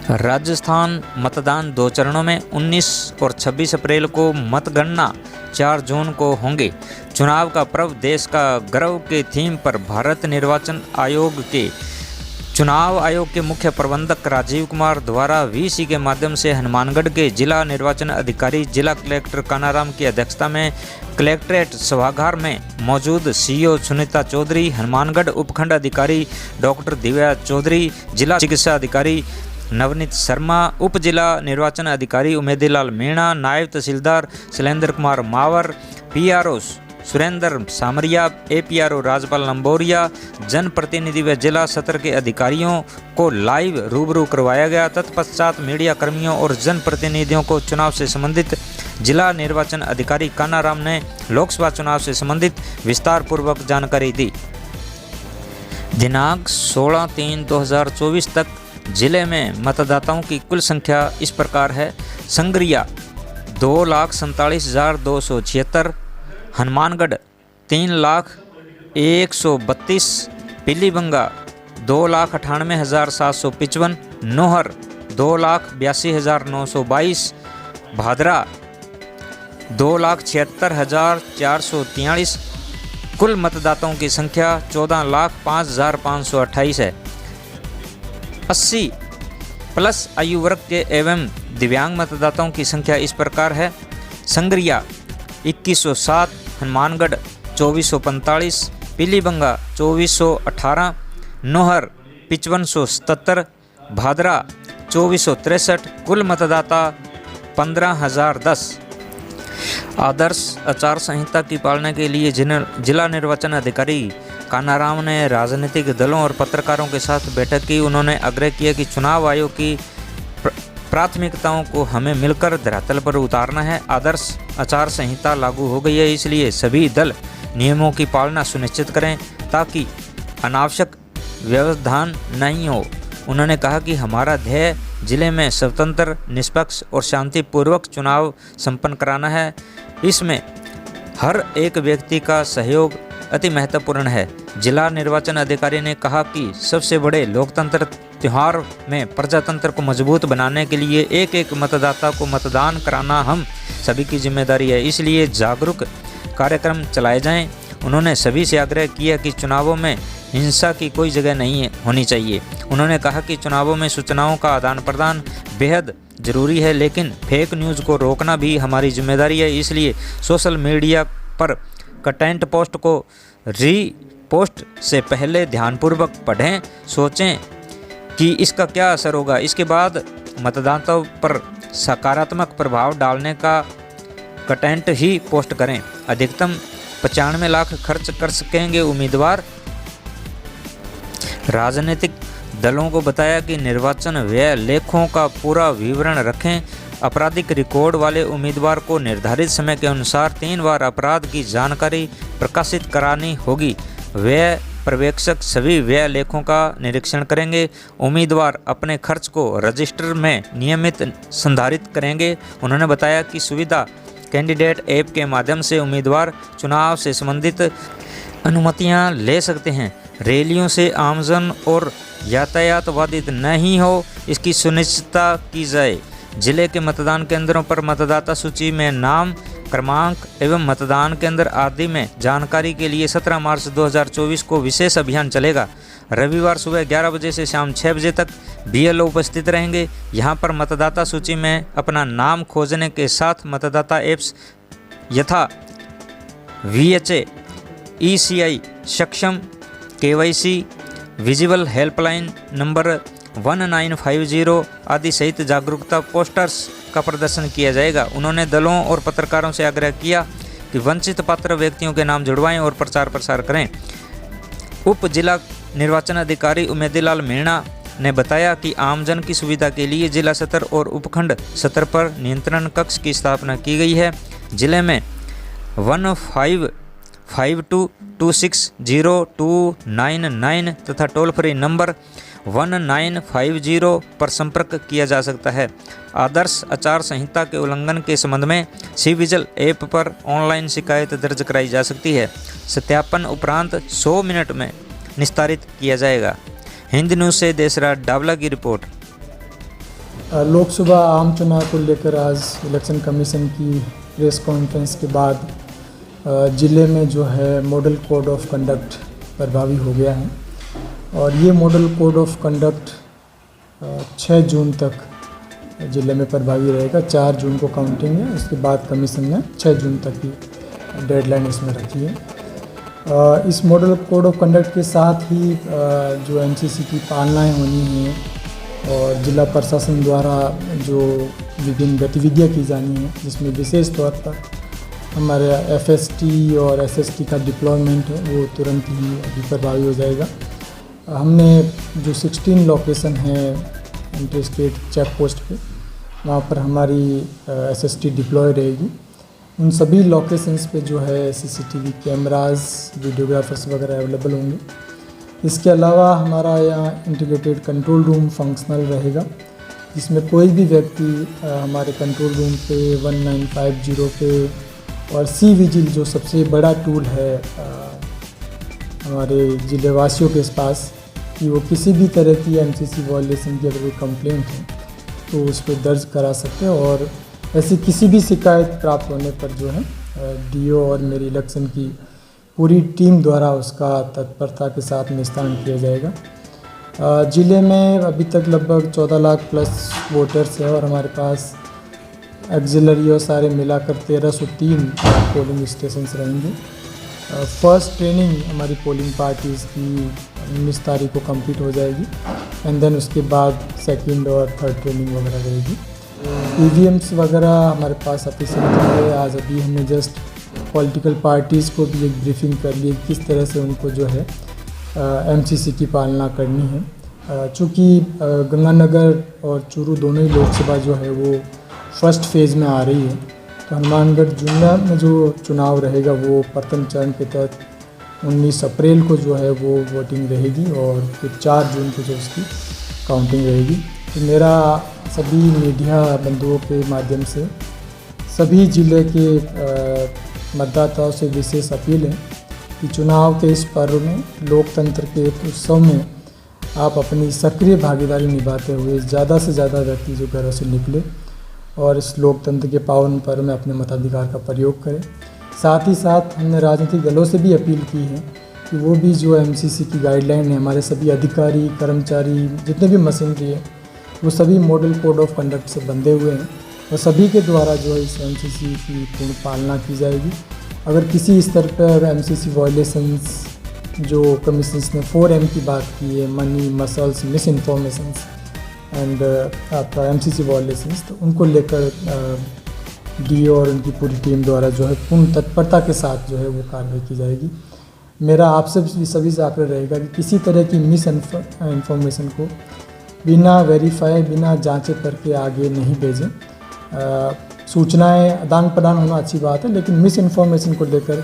राजस्थान मतदान 2 चरणों में 19 और 26 अप्रैल को मतगणना 4 जून को होंगे। चुनाव का पर्व देश का गर्व के थीम पर भारत निर्वाचन आयोग के चुनाव आयोग के मुख्य प्रबंधक राजीव कुमार द्वारा वीसी के माध्यम से हनुमानगढ़ के जिला निर्वाचन अधिकारी जिला कलेक्टर कानाराम की अध्यक्षता में कलेक्ट्रेट सभागार में मौजूद सीईओ सुनीता चौधरी, हनुमानगढ़ उपखंड अधिकारी डॉक्टर दिव्या चौधरी, जिला चिकित्सा अधिकारी नवनीत शर्मा, उप जिला निर्वाचन अधिकारी उमेदीलाल मीणा, नायब तहसीलदार शैलेंद्र कुमार मावर, पीआरओ सुरेंद्र सामरिया, एपीआरओ राजपाल लंबोरिया, जनप्रतिनिधि व जिला सत्र के अधिकारियों को लाइव रूबरू करवाया गया। तत्पश्चात मीडिया कर्मियों और जनप्रतिनिधियों को चुनाव से संबंधित जिला निर्वाचन अधिकारी कानाराम ने लोकसभा चुनाव से संबंधित विस्तार पूर्वक जानकारी दी। दिनांक 16/3/2024 तक जिले में मतदाताओं की कुल संख्या इस प्रकार है। संग्रिया 2,47,276, हनुमानगढ़ 3,01,132, पीलीबंगा 2,98,755, नोहर 2,82,922, भादरा 2,76,443। कुल मतदाताओं की संख्या 14,05,528 है। 80+ आयु वर्ग के एवं दिव्यांग मतदाताओं की संख्या इस प्रकार है। संग्रिया 2107, हनुमानगढ़ 2445, पीलीबंगा 2418, नोहर 5577, भादरा 2463। कुल मतदाता 15,010। आदर्श आचार संहिता की पालना के लिए जिला निर्वाचन अधिकारी कानाराम ने राजनीतिक दलों और पत्रकारों के साथ बैठक की। उन्होंने आग्रह किया कि चुनाव आयोग की प्राथमिकताओं को हमें मिलकर धरातल पर उतारना है। आदर्श आचार संहिता लागू हो गई है, इसलिए सभी दल नियमों की पालना सुनिश्चित करें ताकि अनावश्यक व्यवधान नहीं हो। उन्होंने कहा कि हमारा ध्येय जिले में स्वतंत्र, निष्पक्ष और शांतिपूर्वक चुनाव संपन्न कराना है। इसमें हर एक व्यक्ति का सहयोग अति महत्वपूर्ण है। जिला निर्वाचन अधिकारी ने कहा कि सबसे बड़े लोकतंत्र त्योहार में प्रजातंत्र को मजबूत बनाने के लिए एक एक मतदाता को मतदान कराना हम सभी की जिम्मेदारी है, इसलिए जागरूक कार्यक्रम चलाए जाएं। उन्होंने सभी से आग्रह किया कि चुनावों में हिंसा की कोई जगह नहीं होनी चाहिए। उन्होंने कहा कि चुनावों में सूचनाओं का आदान प्रदान बेहद जरूरी है, लेकिन फेक न्यूज़ को रोकना भी हमारी जिम्मेदारी है। इसलिए सोशल मीडिया पर कंटेंट पोस्ट को रीपोस्ट से पहले ध्यानपूर्वक पढ़ें, सोचें कि इसका क्या असर होगा। इसके बाद मतदाताओं पर सकारात्मक प्रभाव डालने का कंटेंट ही पोस्ट करें। अधिकतम 95 लाख खर्च कर सकेंगे उम्मीदवार। राजनीतिक दलों को बताया कि निर्वाचन व्यय लेखों का पूरा विवरण रखें। आपराधिक रिकॉर्ड वाले उम्मीदवार को निर्धारित समय के अनुसार 3 बार अपराध की जानकारी प्रकाशित करानी होगी। व्यय पर्यवेक्षक सभी व्यय लेखों का निरीक्षण करेंगे। उम्मीदवार अपने खर्च को रजिस्टर में नियमित संधारित करेंगे। उन्होंने बताया कि सुविधा कैंडिडेट ऐप के माध्यम से उम्मीदवार चुनाव से संबंधित अनुमतियां ले सकते हैं। रैलियों से आमजन और यातायात बाधित नहीं हो, इसकी सुनिश्चितता की जाए। जिले के मतदान केंद्रों पर मतदाता सूची में नाम, क्रमांक एवं मतदान केंद्र आदि में जानकारी के लिए 17 मार्च 2024 को विशेष अभियान चलेगा। रविवार सुबह 11 बजे से शाम 6 बजे तक बीएलओ उपस्थित रहेंगे। यहां पर मतदाता सूची में अपना नाम खोजने के साथ मतदाता ऐप्स यथा VHA, ECI सक्षम, KYC, विजिबल हेल्पलाइन नंबर 1950 आदि सहित जागरूकता पोस्टर्स का प्रदर्शन किया जाएगा। उन्होंने दलों और पत्रकारों से आग्रह किया कि वंचित पात्र व्यक्तियों के नाम जुड़वाएं और प्रचार प्रसार करें। उप जिला निर्वाचन अधिकारी उमेदीलाल मीणा ने बताया कि आमजन की सुविधा के लिए जिला सत्र और उपखंड सत्र पर नियंत्रण कक्ष की स्थापना की गई है। जिले में 1552260299 तथा टोल फ्री नंबर 1950 पर संपर्क किया जा सकता है। आदर्श आचार संहिता के उल्लंघन के संबंध में सी-विजिल ऐप पर ऑनलाइन शिकायत दर्ज कराई जा सकती है। सत्यापन उपरांत 100 मिनट में निस्तारित किया जाएगा। हिंद न्यूज़ से देसराज डावला की रिपोर्ट। लोकसभा आम चुनाव को लेकर आज इलेक्शन कमीशन की प्रेस कॉन्फ्रेंस के बाद ज़िले में जो है मॉडल कोड ऑफ कंडक्ट प्रभावी हो गया है और ये मॉडल कोड ऑफ कंडक्ट 6 जून तक ज़िले में प्रभावी रहेगा। 4 जून को काउंटिंग है, उसके बाद कमीशन ने 6 जून तक की डेडलाइन इसमें रखी है। इस मॉडल कोड ऑफ कंडक्ट के साथ ही जो एमसीसी की पालनाएँ होनी हैं और जिला प्रशासन द्वारा जो विभिन्न गतिविधियाँ की जानी है, जिसमें विशेष तौर पर हमारे एफएसटी और एसएसटी का डिप्लॉयमेंट है वो तुरंत ही अभी प्रभावी हो जाएगा। हमने जो 16 लोकेशन है इंटर स्टेट चेक पोस्ट पे, वहाँ पर हमारी एसएसटी डिप्लॉय रहेगी। उन सभी लोकेशंस पे जो है सीसीटीवी कैमरास, वीडियोग्राफर्स वगैरह अवेलेबल होंगे। इसके अलावा हमारा यहाँ इंटीग्रेटेड कंट्रोल रूम फंक्शनल रहेगा, जिसमें कोई भी व्यक्ति हमारे कंट्रोल रूम पे 1950 पे और सी विजिल जो सबसे बड़ा टूल है हमारे ज़िलेवासियों के पास, कि वो किसी भी तरह की एमसीसी वायलेशन की अगर कोई कंप्लेंट है तो उस पर दर्ज करा सकते हैं और ऐसी किसी भी शिकायत प्राप्त होने पर जो है डीओ और मेरी इलेक्शन की पूरी टीम द्वारा उसका तत्परता के साथ निस्तारण किया जाएगा। ज़िले में अभी तक लगभग 14 लाख प्लस वोटर्स है और हमारे पास एक्सिलरी और सारे मिलाकर 1303 पोलिंग स्टेशंस रहेंगे। फर्स्ट ट्रेनिंग हमारी पोलिंग पार्टीज़ की 19 तारीख को कंप्लीट हो जाएगी एंड देन उसके बाद सेकंड और थर्ड ट्रेनिंग वगैरह रहेगी। ईवीएम्स वगैरह हमारे पास सफिशिएंट है। आज अभी हमने जस्ट पॉलिटिकल पार्टीज़ को भी एक ब्रीफिंग कर ली किस तरह से उनको जो है एमसीसी की पालना करनी है। चूँकि गंगानगर और चूरू दोनों ही लोकसभा जो है वो फर्स्ट फेज़ में आ रही है, तो हनुमानगढ़ जिला में जो चुनाव रहेगा वो प्रथम चरण के तहत 19 अप्रैल को जो है वो वोटिंग रहेगी और फिर 4 जून को जो उसकी काउंटिंग रहेगी। तो मेरा सभी मीडिया बंधुओं के माध्यम से सभी ज़िले के मतदाताओं से विशेष अपील है कि चुनाव के इस पर्व में, लोकतंत्र के उत्सव में आप अपनी सक्रिय भागीदारी निभाते हुए ज़्यादा से ज़्यादा व्यक्ति जो घरों से निकले और इस लोकतंत्र के पावन पर्व में अपने मताधिकार का प्रयोग करें। साथ ही साथ हमने राजनीतिक दलों से भी अपील की है कि वो भी जो एमसीसी की गाइडलाइन है, हमारे सभी अधिकारी, कर्मचारी, जितने भी मशीनरी है, वो सभी मॉडल कोड ऑफ कंडक्ट से बंधे हुए हैं और सभी के द्वारा जो है इस एमसीसी की पूर्ण पालना की जाएगी। अगर किसी स्तर पर एमसीसी वायलेशंस जो कमीशंस ने 4M की बात की है, money, muscles, miss informations and आपका एमसीसी वायलेशंस, तो उनको लेकर डीओ और उनकी पूरी टीम द्वारा जो है पूर्ण तत्परता के साथ जो है वो कार्रवाई की जाएगी। मेरा आपसे सभी से आग्रह रहेगा कि किसी तरह की मिस इन्फॉर्मेशन को बिना वेरीफाई, बिना जांचे करके आगे नहीं भेजें। सूचनाएं आदान प्रदान होना अच्छी बात है, लेकिन मिस इन्फॉर्मेशन को लेकर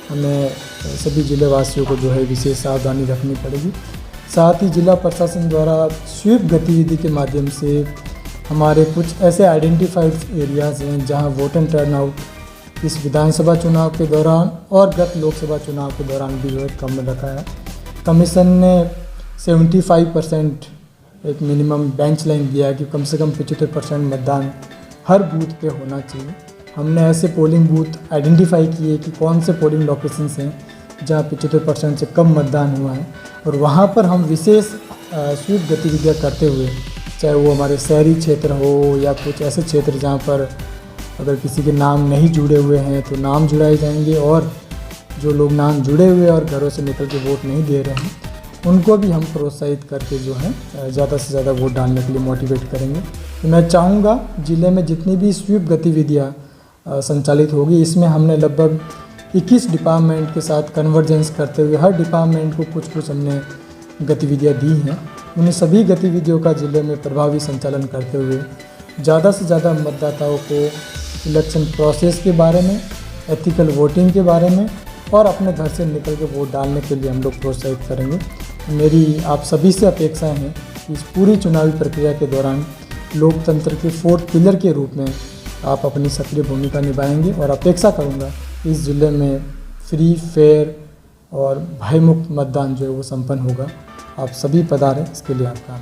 हमें सभी ज़िले वासियों को जो है विशेष सावधानी रखनी पड़ेगी। साथ ही जिला प्रशासन द्वारा स्वीप गतिविधि के माध्यम से हमारे कुछ ऐसे आइडेंटिफाइड एरियाज़ हैं जहां वोट एंड टर्नआउट इस विधानसभा चुनाव के दौरान और गत लोकसभा चुनाव के दौरान भी जो है कम रखा है। कमीशन ने 75% एक मिनिमम बेंच लाइन दिया है कि कम से कम 75% मतदान हर बूथ पे होना चाहिए। हमने ऐसे पोलिंग बूथ आइडेंटिफाई किए कि कौन से पोलिंग लोकेशंस हैं जहाँ 75% से कम मतदान हुआ है और वहाँ पर हम विशेष स्वीप गतिविधियाँ करते हुए, चाहे वो हमारे शहरी क्षेत्र हो या कुछ ऐसे क्षेत्र जहाँ पर अगर किसी के नाम नहीं जुड़े हुए हैं तो नाम जुड़ाए जाएंगे और जो लोग नाम जुड़े हुए और घरों से निकल के वोट नहीं दे रहे हैं उनको भी हम प्रोत्साहित करके जो है ज़्यादा से ज़्यादा वोट डालने के लिए मोटिवेट करेंगे। तो मैं चाहूँगा ज़िले में जितनी भी स्वीप गतिविधियाँ संचालित होगी, इसमें हमने लगभग 21 डिपार्टमेंट के साथ कन्वर्जेंस करते हुए हर डिपार्टमेंट को कुछ कुछ हमने गतिविधियाँ दी हैं। उन्हें सभी गतिविधियों का ज़िले में प्रभावी संचालन करते हुए ज़्यादा से ज़्यादा मतदाताओं को इलेक्शन प्रोसेस के बारे में, एथिकल वोटिंग के बारे में और अपने घर से निकल के वोट डालने के लिए हम लोग प्रोत्साहित करेंगे। मेरी आप सभी से अपेक्षाएं हैं कि इस पूरी चुनावी प्रक्रिया के दौरान लोकतंत्र के 4th पिलर के रूप में आप अपनी सक्रिय भूमिका निभाएंगे और अपेक्षा करूंगा इस ज़िले में फ्री, फेयर और भयमुक्त मतदान जो है वो संपन्न होगा। आप सभी पधारें, इसके लिए आपका